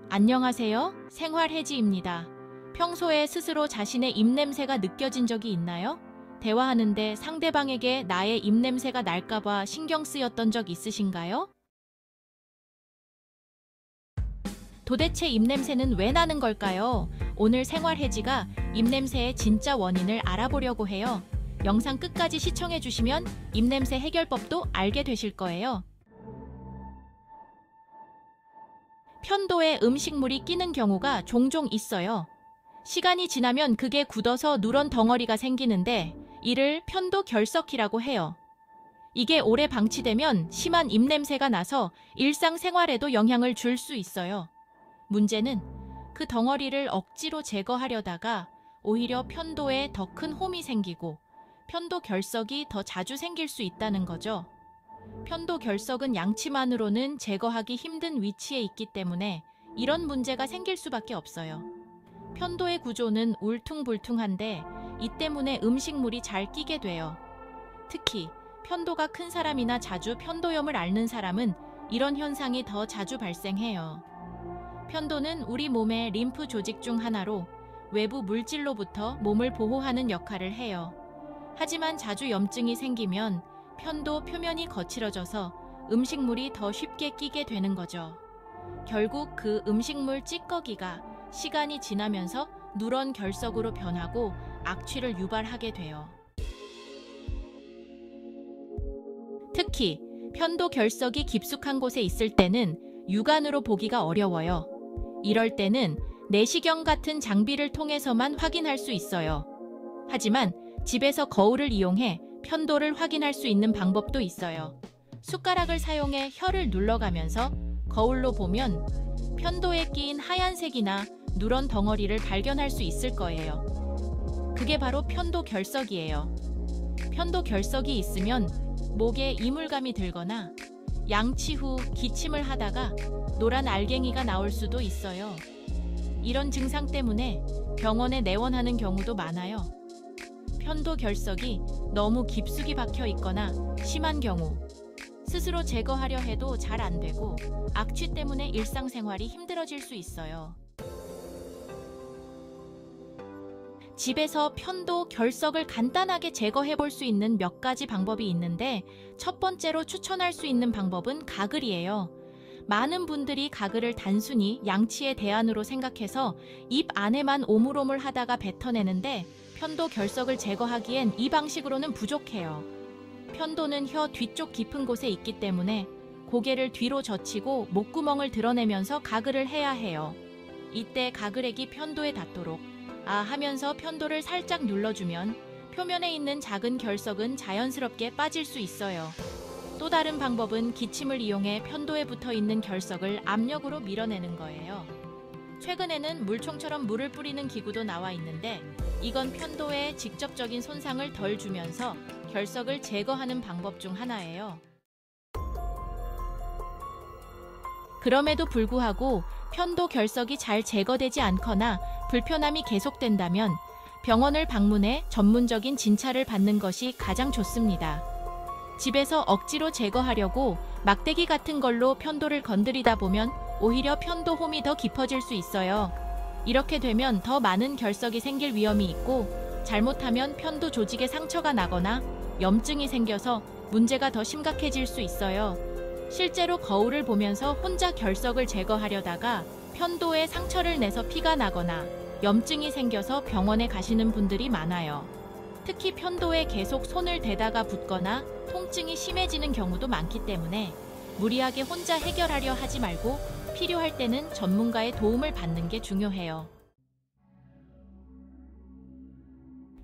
안녕하세요. 생활해지입니다. 평소에 스스로 자신의 입냄새가 느껴진 적이 있나요? 대화하는데 상대방에게 나의 입냄새가 날까봐 신경 쓰였던 적 있으신가요? 도대체 입냄새는 왜 나는 걸까요? 오늘 생활해지가 입냄새의 진짜 원인을 알아보려고 해요. 영상 끝까지 시청해주시면 입냄새 해결법도 알게 되실 거예요. 편도에 음식물이 끼는 경우가 종종 있어요. 시간이 지나면 그게 굳어서 누런 덩어리가 생기는데 이를 편도 결석이라고 해요. 이게 오래 방치되면 심한 입냄새가 나서 일상생활에도 영향을 줄 수 있어요. 문제는 그 덩어리를 억지로 제거하려다가 오히려 편도에 더 큰 홈이 생기고 편도 결석이 더 자주 생길 수 있다는 거죠. 편도 결석은 양치만으로는 제거하기 힘든 위치에 있기 때문에 이런 문제가 생길 수밖에 없어요. 편도의 구조는 울퉁불퉁한데 이 때문에 음식물이 잘 끼게 돼요. 특히 편도가 큰 사람이나 자주 편도염을 앓는 사람은 이런 현상이 더 자주 발생해요. 편도는 우리 몸의 림프 조직 중 하나로 외부 물질로부터 몸을 보호하는 역할을 해요. 하지만 자주 염증이 생기면 편도 표면이 거칠어져서 음식물이 더 쉽게 끼게 되는 거죠. 결국 그 음식물 찌꺼기가 시간이 지나면서 누런 결석으로 변하고 악취를 유발하게 돼요. 특히 편도 결석이 깊숙한 곳에 있을 때는 육안으로 보기가 어려워요. 이럴 때는 내시경 같은 장비를 통해서만 확인할 수 있어요. 하지만 집에서 거울을 이용해 편도를 확인할 수 있는 방법도 있어요. 숟가락을 사용해 혀를 눌러가면서 거울로 보면 편도에 끼인 하얀색이나 누런 덩어리를 발견할 수 있을 거예요. 그게 바로 편도 결석이에요. 편도 결석이 있으면 목에 이물감이 들거나 양치 후 기침을 하다가 노란 알갱이가 나올 수도 있어요. 이런 증상 때문에 병원에 내원하는 경우도 많아요. 편도 결석이 너무 깊숙이 박혀 있거나 심한 경우 스스로 제거하려 해도 잘 안 되고 악취 때문에 일상생활이 힘들어질 수 있어요. 집에서 편도 결석을 간단하게 제거해 볼 수 있는 몇 가지 방법이 있는데 첫 번째로 추천할 수 있는 방법은 가글이에요. 많은 분들이 가글을 단순히 양치의 대안으로 생각해서 입 안에만 오물오물 하다가 뱉어내는데 편도 결석을 제거하기엔 이 방식으로는 부족해요. 편도는 혀 뒤쪽 깊은 곳에 있기 때문에 고개를 뒤로 젖히고 목구멍을 드러내면서 가글을 해야 해요. 이때 가글액이 편도에 닿도록 하면서 편도를 살짝 눌러주면 표면에 있는 작은 결석은 자연스럽게 빠질 수 있어요. 또 다른 방법은 기침을 이용해 편도에 붙어있는 결석을 압력으로 밀어내는 거예요. 최근에는 물총처럼 물을 뿌리는 기구도 나와 있는데 이건 편도에 직접적인 손상을 덜 주면서 결석을 제거하는 방법 중 하나예요. 그럼에도 불구하고 편도 결석이 잘 제거되지 않거나 불편함이 계속된다면 병원을 방문해 전문적인 진찰을 받는 것이 가장 좋습니다. 집에서 억지로 제거하려고 막대기 같은 걸로 편도를 건드리다 보면 오히려 편도 홈이 더 깊어질 수 있어요. 이렇게 되면 더 많은 결석이 생길 위험이 있고 잘못하면 편도 조직에 상처가 나거나 염증이 생겨서 문제가 더 심각해질 수 있어요. 실제로 거울을 보면서 혼자 결석을 제거하려다가 편도에 상처를 내서 피가 나거나 염증이 생겨서 병원에 가시는 분들이 많아요. 특히 편도에 계속 손을 대다가 붓거나 통증이 심해지는 경우도 많기 때문에 무리하게 혼자 해결하려 하지 말고 필요할 때는 전문가의 도움을 받는 게 중요해요.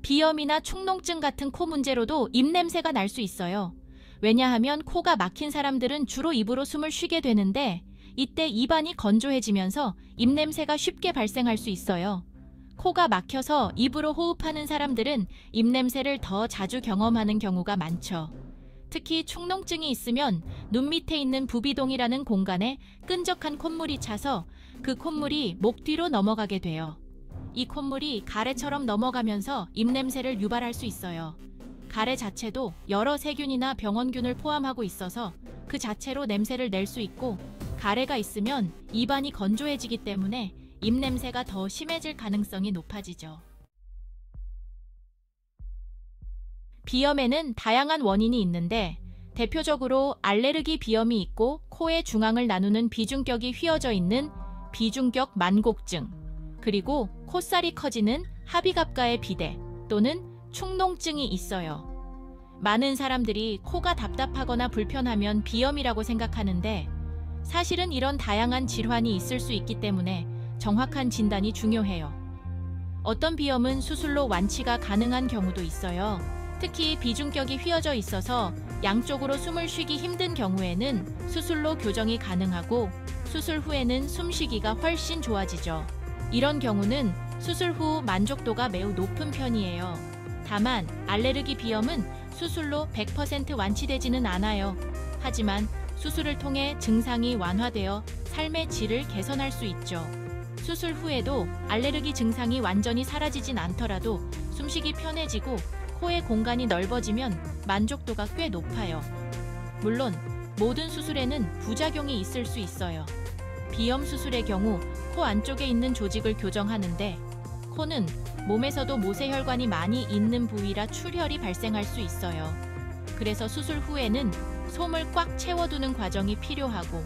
비염이나 축농증 같은 코 문제로도 입냄새가 날 수 있어요. 왜냐하면 코가 막힌 사람들은 주로 입으로 숨을 쉬게 되는데 이때 입안이 건조해지면서 입냄새가 쉽게 발생할 수 있어요. 코가 막혀서 입으로 호흡하는 사람들은 입냄새를 더 자주 경험하는 경우가 많죠. 특히 축농증이 있으면 눈 밑에 있는 부비동이라는 공간에 끈적한 콧물이 차서 그 콧물이 목 뒤로 넘어가게 돼요. 이 콧물이 가래처럼 넘어가면서 입냄새를 유발할 수 있어요. 가래 자체도 여러 세균이나 병원균을 포함하고 있어서 그 자체로 냄새를 낼 수 있고 가래가 있으면 입안이 건조해지기 때문에 입냄새가 더 심해질 가능성이 높아지죠. 비염에는 다양한 원인이 있는데 대표적으로 알레르기 비염이 있고 코의 중앙을 나누는 비중격이 휘어져 있는 비중격 만곡증, 그리고 콧살이 커지는 하비갑과의 비대 또는 축농증이 있어요. 많은 사람들이 코가 답답하거나 불편하면 비염이라고 생각하는데 사실은 이런 다양한 질환이 있을 수 있기 때문에 정확한 진단이 중요해요. 어떤 비염은 수술로 완치가 가능한 경우도 있어요. 특히 비중격이 휘어져 있어서 양쪽으로 숨을 쉬기 힘든 경우에는 수술로 교정이 가능하고 수술 후에는 숨쉬기가 훨씬 좋아지죠. 이런 경우는 수술 후 만족도가 매우 높은 편이에요. 다만 알레르기 비염은 수술로 100% 완치되지는 않아요. 하지만 수술을 통해 증상이 완화되어 삶의 질을 개선할 수 있죠. 수술 후에도 알레르기 증상이 완전히 사라지진 않더라도 숨쉬기 편해지고 코의 공간이 넓어지면 만족도가 꽤 높아요. 물론 모든 수술에는 부작용이 있을 수 있어요. 비염 수술의 경우 코 안쪽에 있는 조직을 교정하는데 코는 몸에서도 모세혈관이 많이 있는 부위라 출혈이 발생할 수 있어요. 그래서 수술 후에는 솜을 꽉 채워두는 과정이 필요하고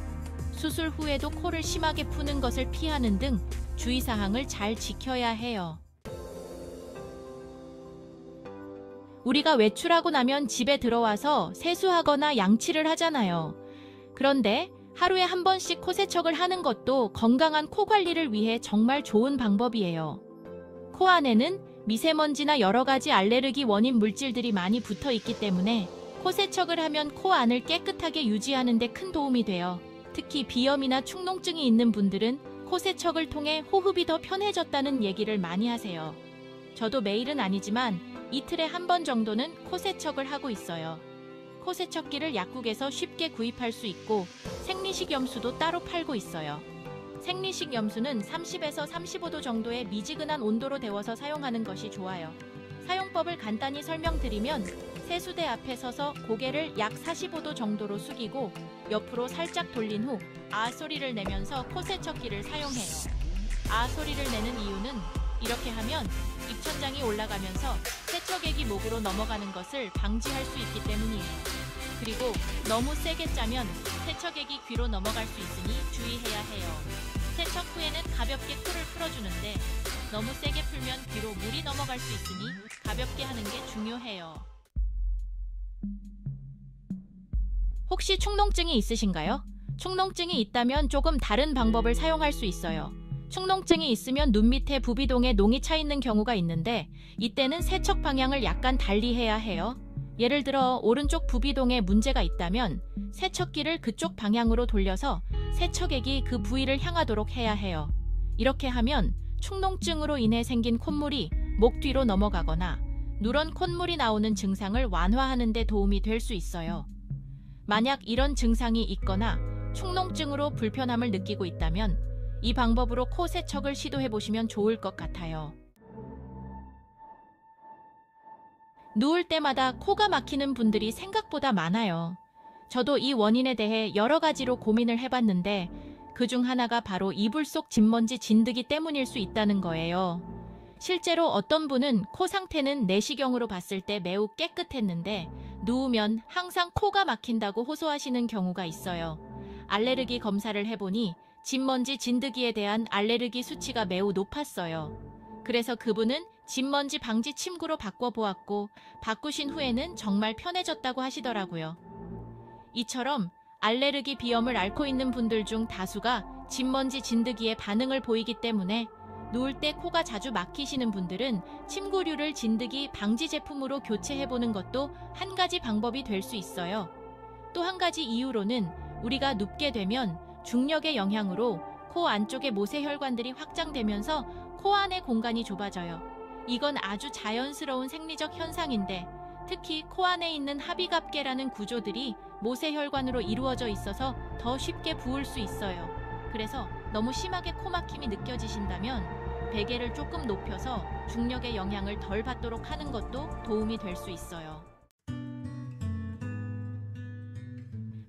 수술 후에도 코를 심하게 푸는 것을 피하는 등 주의사항을 잘 지켜야 해요. 우리가 외출하고 나면 집에 들어와서 세수하거나 양치를 하잖아요. 그런데 하루에 한 번씩 코 세척을 하는 것도 건강한 코 관리를 위해 정말 좋은 방법이에요. 코 안에는 미세먼지나 여러 가지 알레르기 원인 물질들이 많이 붙어 있기 때문에 코 세척을 하면 코 안을 깨끗하게 유지하는 데 큰 도움이 돼요. 특히 비염이나 축농증이 있는 분들은 코 세척을 통해 호흡이 더 편해졌다는 얘기를 많이 하세요. 저도 매일은 아니지만 이틀에 한 번 정도는 코 세척을 하고 있어요. 코 세척기를 약국에서 쉽게 구입할 수 있고 생리식 염수도 따로 팔고 있어요. 생리식 염수는 30에서 35도 정도의 미지근한 온도로 데워서 사용하는 것이 좋아요. 사용법을 간단히 설명드리면 세수대 앞에 서서 고개를 약 45도 정도로 숙이고 옆으로 살짝 돌린 후 아 소리를 내면서 코 세척기를 사용해요. 아 소리를 내는 이유는 이렇게 하면 입천장이 올라가면서 세척액이 목으로 넘어가는 것을 방지할 수 있기 때문이에요. 그리고 너무 세게 짜면 세척액이 귀로 넘어갈 수 있으니 주의해야 해요. 세척 후에는 가볍게 코를 풀어주는데 너무 세게 풀면 귀로 물이 넘어갈 수 있으니 가볍게 하는 게 중요해요. 혹시 축농증이 있으신가요? 축농증이 있다면 조금 다른 방법을 사용할 수 있어요. 축농증이 있으면 눈 밑에 부비동에 농이 차 있는 경우가 있는데 이때는 세척 방향을 약간 달리 해야 해요. 예를 들어 오른쪽 부비동에 문제가 있다면 세척기를 그쪽 방향으로 돌려서 세척액이 그 부위를 향하도록 해야 해요. 이렇게 하면 축농증으로 인해 생긴 콧물이 목 뒤로 넘어가거나 누런 콧물이 나오는 증상을 완화하는 데 도움이 될 수 있어요. 만약 이런 증상이 있거나 축농증으로 불편함을 느끼고 있다면 이 방법으로 코 세척을 시도해보시면 좋을 것 같아요. 누울 때마다 코가 막히는 분들이 생각보다 많아요. 저도 이 원인에 대해 여러 가지로 고민을 해봤는데 그중 하나가 바로 이불 속 진먼지 진드기 때문일 수 있다는 거예요. 실제로 어떤 분은 코 상태는 내시경으로 봤을 때 매우 깨끗했는데 누우면 항상 코가 막힌다고 호소하시는 경우가 있어요. 알레르기 검사를 해보니 진먼지 진드기에 대한 알레르기 수치가 매우 높았어요. 그래서 그분은 진먼지 방지 침구로 바꿔보았고 바꾸신 후에는 정말 편해졌다고 하시더라고요. 이처럼 알레르기 비염을 앓고 있는 분들 중 다수가 진먼지 진드기에 반응을 보이기 때문에 누울 때 코가 자주 막히시는 분들은 침구류를 진드기 방지 제품으로 교체해보는 것도 한 가지 방법이 될 수 있어요. 또 한 가지 이유로는 우리가 눕게 되면 중력의 영향으로 코 안쪽의 모세혈관들이 확장되면서 코 안의 공간이 좁아져요. 이건 아주 자연스러운 생리적 현상인데 특히 코 안에 있는 하비갑계라는 구조들이 모세혈관으로 이루어져 있어서 더 쉽게 부을 수 있어요. 그래서 너무 심하게 코 막힘이 느껴지신다면 베개를 조금 높여서 중력의 영향을 덜 받도록 하는 것도 도움이 될 수 있어요.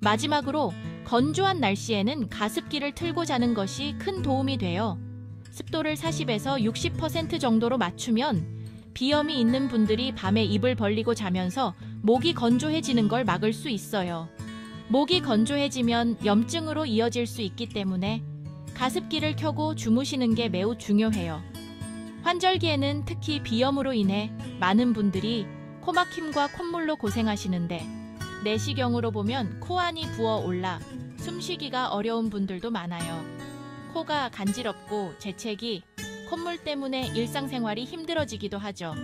마지막으로 건조한 날씨에는 가습기를 틀고 자는 것이 큰 도움이 돼요. 습도를 40에서 60% 정도로 맞추면 비염이 있는 분들이 밤에 입을 벌리고 자면서 목이 건조해지는 걸 막을 수 있어요. 목이 건조해지면 염증으로 이어질 수 있기 때문에 가습기를 켜고 주무시는 게 매우 중요해요. 환절기에는 특히 비염으로 인해 많은 분들이 코막힘과 콧물로 고생하시는데 내시경으로 보면 코 안이 부어올라 숨쉬기가 어려운 분들도 많아요. 코가 간지럽고 재채기, 콧물 때문에 일상생활이 힘들어지기도 하죠.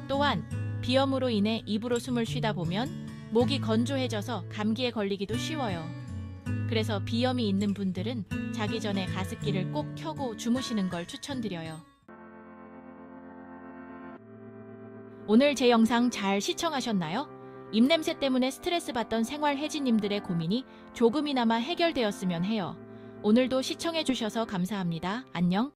또한 비염으로 인해 입으로 숨을 쉬다 보면 목이 건조해져서 감기에 걸리기도 쉬워요. 그래서 비염이 있는 분들은 자기 전에 가습기를 꼭 켜고 주무시는 걸 추천드려요. 오늘 제 영상 잘 시청하셨나요? 입냄새 때문에 스트레스 받던 생활해지님들의 고민이 조금이나마 해결되었으면 해요. 오늘도 시청해주셔서 감사합니다. 안녕.